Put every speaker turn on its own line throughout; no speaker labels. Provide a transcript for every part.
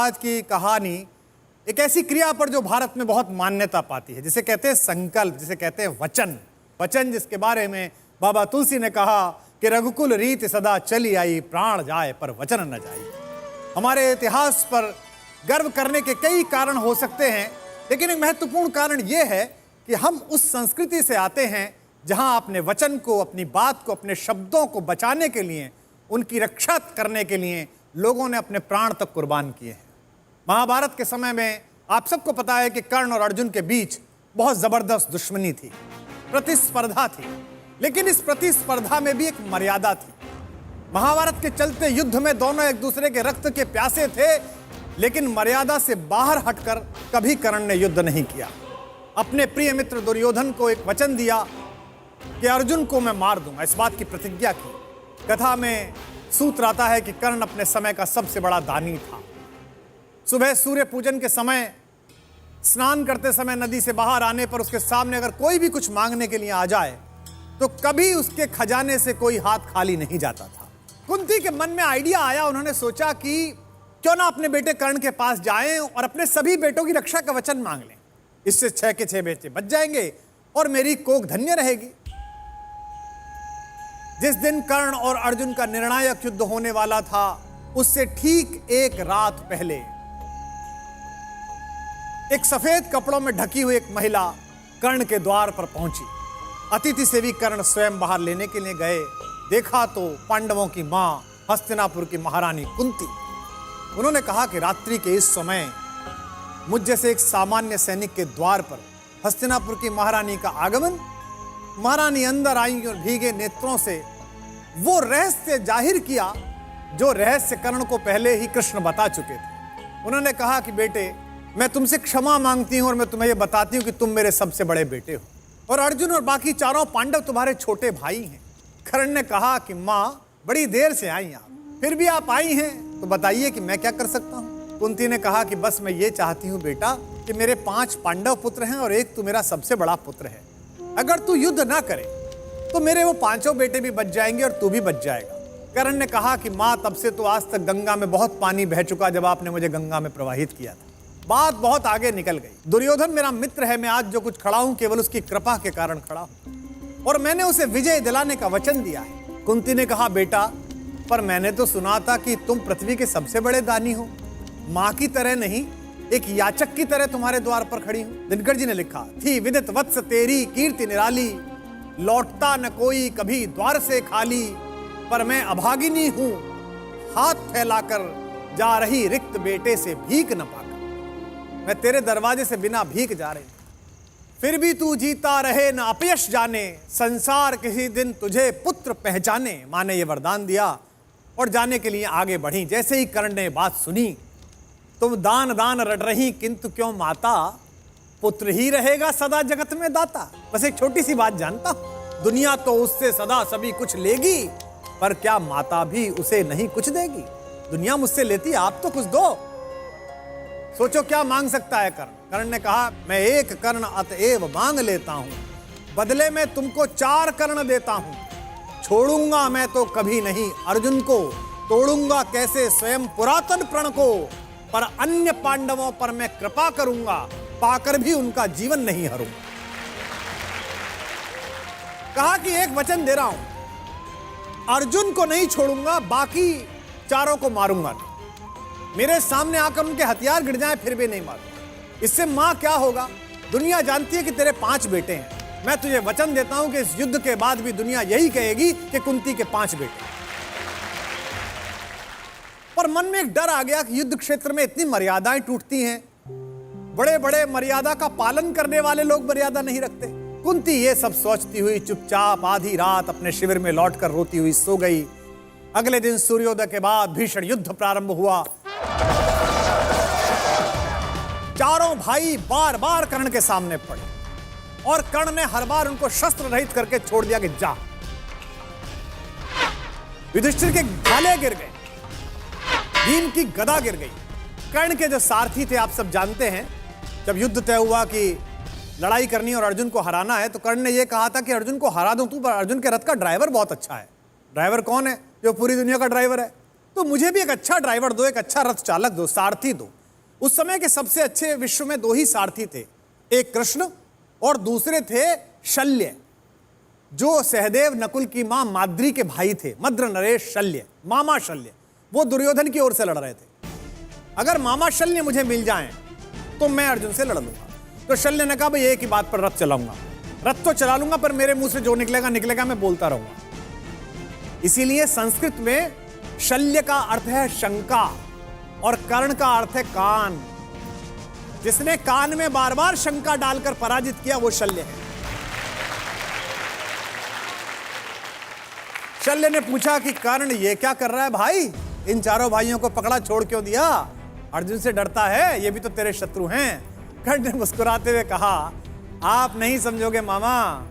आज की कहानी एक ऐसी क्रिया पर जो भारत में बहुत मान्यता पाती है, जिसे कहते हैं संकल्प, जिसे कहते हैं वचन। वचन जिसके बारे में बाबा तुलसी ने कहा कि रघुकुल रीत सदा चली आई, प्राण जाए पर वचन न जाए। हमारे इतिहास पर गर्व करने के कई कारण हो सकते हैं, लेकिन एक महत्वपूर्ण कारण यह है कि हम उस संस्कृति से आते हैं जहां अपने वचन को, अपनी बात को, अपने शब्दों को बचाने के लिए, उनकी रक्षा करने के लिए लोगों ने अपने प्राण तक कुर्बान किए हैं। महाभारत के समय में आप सबको पता है कि कर्ण और अर्जुन के बीच बहुत जबरदस्त दुश्मनी थी, प्रतिस्पर्धा थी, लेकिन इस प्रतिस्पर्धा में भी एक मर्यादा थी। महाभारत के चलते युद्ध में दोनों एक दूसरे के रक्त के प्यासे थे, लेकिन मर्यादा से बाहर हटकर कभी कर्ण ने युद्ध नहीं किया। अपने प्रिय मित्र दुर्योधन को एक वचन दिया कि अर्जुन को मैं मार दूंगा, इस बात की प्रतिज्ञा की। कथा में सूत्र आता है कि कर्ण अपने समय का सबसे बड़ा दानी था। सुबह सूर्य पूजन के समय, स्नान करते समय नदी से बाहर आने पर उसके सामने अगर कोई भी कुछ मांगने के लिए आ जाए तो कभी उसके खजाने से कोई हाथ खाली नहीं जाता था। कुंती के मन में आइडिया आया, उन्होंने सोचा कि क्यों ना अपने बेटे कर्ण के पास जाएं और अपने सभी बेटों की रक्षा का वचन मांग लें। इससे 6 के 6 बेटे बच जाएंगे और मेरी कोख धन्य रहेगी। जिस दिन कर्ण और अर्जुन का निर्णायक युद्ध होने वाला था, उससे ठीक एक रात पहले एक सफेद कपड़ों में ढकी हुई एक महिला कर्ण के द्वार पर पहुंची। अतिथि सेवी कर्ण स्वयं बाहर लेने के लिए गए। देखा तो पांडवों की मां, हस्तिनापुर की महारानी कुंती। उन्होंने कहा कि रात्रि के इस समय मुझ जैसे एक सामान्य सैनिक के द्वार पर हस्तिनापुर की महारानी का आगमन। महारानी अंदर आई और भीगे नेत्रों से वो रहस्य जाहिर किया जो रहस्य कर्ण को पहले ही कृष्ण बता चुके थे। उन्होंने कहा कि बेटे, मैं तुमसे क्षमा मांगती हूं और मैं तुम्हें यह बताती हूं कि तुम मेरे सबसे बड़े बेटे हो और अर्जुन और बाकी चारों पांडव तुम्हारे छोटे भाई हैं। कर्ण ने कहा कि मां, बड़ी देर से आई आप, फिर भी आप आई हैं, तो बताइए कि मैं क्या कर सकता हूं। कुंती ने कहा कि बस मैं ये चाहती हूं बेटा कि मेरे 5 पांडव पुत्र हैं और एक तू मेरा सबसे बड़ा पुत्र है। अगर तू युद्ध ना करे तो मेरे वो 5 बेटे भी बच जाएंगे और तू भी बच जाएगा। कर्ण ने कहा कि मां, तब से तो आज तक गंगा में बहुत पानी बह चुका जब आपने मुझे गंगा में प्रवाहित किया था। बात बहुत आगे निकल गई। दुर्योधन मेरा मित्र है, मैं आज जो कुछ खड़ा हूं केवल उसकी कृपा के कारण खड़ा हूं और मैंने उसे विजय दिलाने का वचन दिया है। कुंती ने कहा बेटा, पर मैंने तो सुना था कि तुम पृथ्वी के सबसे बड़े दानी हो। मां की तरह नहीं, एक याचक की तरह तुम्हारे द्वार पर खड़ी हूं। दिनकर जी ने लिखा, थी विदित वत्स तेरी कीर्ति निराली, लौटता न कोई कभी द्वार से खाली, पर मैं अभागिनी हूं हाथ फैलाकर, जा रही रिक्त बेटे से भीख न पाकर। मैं तेरे दरवाजे से बिना भीख जा रही, फिर भी तू जीता रहे न अपयश जाने, संसार किसी दिन तुझे पुत्र पहचाने। मां ने यह वरदान दिया और जाने के लिए आगे बढ़ी। जैसे ही कर्ण ने बात सुनी, तुम दान दान रट रही किंतु क्यों माता, पुत्र ही रहेगा सदा जगत में दाता। बस एक छोटी सी बात जानता हूं, दुनिया तो उससे सदा सभी कुछ लेगी, पर क्या माता भी उसे नहीं कुछ देगी। दुनिया मुझसे लेती, आप तो कुछ दो। सोचो क्या मांग सकता है कर्ण। कर्ण ने कहा, मैं 1 कर्ण अतएव मांग लेता हूं, बदले में तुमको 4 कर्ण देता हूं। छोड़ूंगा मैं तो कभी नहीं अर्जुन को, तोड़ूंगा कैसे स्वयं पुरातन प्रण को, पर अन्य पांडवों पर मैं कृपा करूंगा, पाकर भी उनका जीवन नहीं हरूंगा। कहा कि एक वचन दे रहा हूं, अर्जुन को नहीं छोड़ूंगा, बाकी चारों को मारूंगा नहीं। मेरे सामने आकर उनके हथियार गिर जाएं फिर भी नहीं मारूंगा। इससे मां क्या होगा, दुनिया जानती है कि तेरे 5 बेटे हैं। मैं तुझे वचन देता हूं कि इस युद्ध के बाद भी दुनिया यही कहेगी कि कुंती के 5 बेटे। पर मन में एक डर आ गया कि युद्ध क्षेत्र में इतनी मर्यादाएं टूटती हैं, बड़े बड़े मर्यादा का पालन करने वाले लोग मर्यादा नहीं रखते। कुंती ये सब सोचती हुई चुपचाप आधी रात अपने शिविर में लौटकर रोती हुई सो गई। अगले दिन सूर्योदय के बाद भीषण युद्ध प्रारंभ हुआ। चारों भाई बार बार कर्ण के सामने पड़े और कर्ण ने हर बार उनको शस्त्र रहित करके छोड़ दिया कि जा। युधिष्ठिर के भाले गिर गए, भीम की गदा गिर गई। कर्ण के जो सारथी थे आप सब जानते हैं, जब युद्ध तय हुआ कि लड़ाई करनी और अर्जुन को हराना है, तो कर्ण ने यह कहा था कि अर्जुन को हरा दूं तू, पर अर्जुन के रथ का ड्राइवर बहुत अच्छा है। ड्राइवर कौन है? जो पूरी दुनिया का ड्राइवर है। तो मुझे भी एक अच्छा ड्राइवर दो, एक अच्छा रथ चालक दो, सारथी दो। उस समय के सबसे अच्छे विश्व में दो ही सारथी थे, एक कृष्ण और दूसरे थे शल्य, जो सहदेव नकुल की मां माद्री के भाई थे। मद्र नरेश शल्य, मामा शल्य, वो दुर्योधन की ओर से लड़ रहे थे। अगर मामा शल्य मुझे मिल जाएं तो मैं अर्जुन से लड़ लूंगा। तो शल्य ने कहा भाई एक ही बात पर रथ चलाऊंगा, रथ तो चला लूंगा पर मेरे मुंह से जो निकलेगा निकलेगा, मैं बोलता रहूंगा। इसीलिए संस्कृत में शल्य का अर्थ है शंका और कर्ण का अर्थ है कान। जिसने कान में बार बार शंका डालकर पराजित किया वो शल्य है। शल्य ने पूछा कि कर्ण ये क्या कर रहा है भाई, इन चारों भाइयों को पकड़ा छोड़ क्यों दिया, अर्जुन से डरता है, ये भी तो तेरे शत्रु हैं। कर्ण ने मुस्कुराते हुए कहा आप नहीं समझोगे मामा,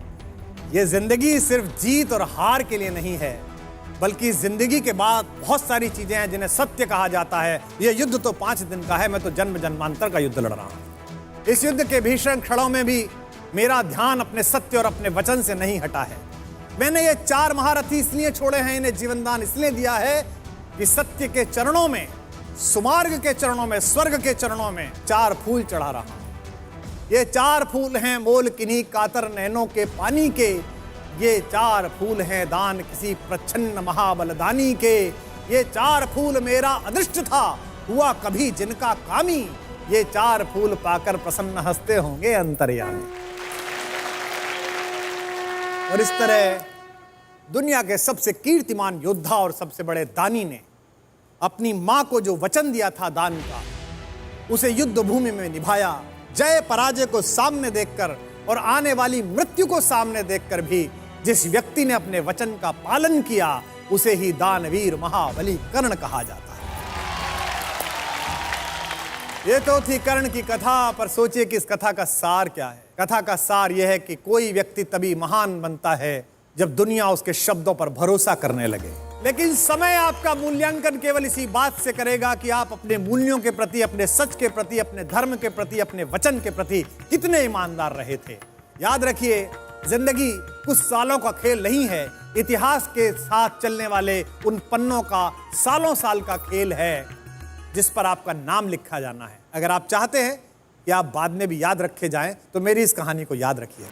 ये जिंदगी सिर्फ जीत और हार के लिए नहीं है, बल्कि जिंदगी के बाद बहुत सारी चीजें हैं जिन्हें सत्य कहा जाता है। ये युद्ध तो 5 दिन का है, मैं तो जन्म जन्मांतर का युद्ध लड़ रहा हूं। इस युद्ध के भीषण क्षणों में भी मेरा ध्यान अपने सत्य और अपने वचन से नहीं हटा है। मैंने ये 4 महारथी इसलिए छोड़े हैं, इन्हें जीवनदान इसलिए दिया है कि सत्य के चरणों में, सुमार्ग के चरणों में, स्वर्ग के चरणों में 4 फूल चढ़ा रहा हूं। ये 4 फूल हैं मोल किन्हीं कातर नैनों के पानी के, ये 4 फूल हैं दान किसी प्रच्छन्न महाबलदानी के, ये 4 फूल मेरा अदृष्ट था हुआ कभी जिनका कामी, ये 4 फूल पाकर प्रसन्न हंसते होंगे अंतर्यामी। और इस तरह दुनिया के सबसे कीर्तिमान योद्धा और सबसे बड़े दानी ने अपनी मां को जो वचन दिया था दान का, उसे युद्ध भूमि में निभाया। जय पराजय को सामने देखकर और आने वाली मृत्यु को सामने देखकर भी जिस व्यक्ति ने अपने वचन का पालन किया उसे ही दानवीर महाबली कर्ण कहा जाता है। ये तो थी कर्ण की कथा, पर सोचिए कि इस कथा का सार क्या है। कथा का सार यह है कि कोई व्यक्ति तभी महान बनता है जब दुनिया उसके शब्दों पर भरोसा करने लगे। लेकिन समय आपका मूल्यांकन केवल इसी बात से करेगा कि आप अपने मूल्यों के प्रति, अपने सच के प्रति, अपने धर्म के प्रति, अपने वचन के प्रति कितने ईमानदार रहे थे। याद रखिए, जिंदगी कुछ सालों का खेल नहीं है, इतिहास के साथ चलने वाले उन पन्नों का सालों साल का खेल है जिस पर आपका नाम लिखा जाना है। अगर आप चाहते हैं कि आप बाद में भी याद रखे जाएं तो मेरी इस कहानी को याद रखिए।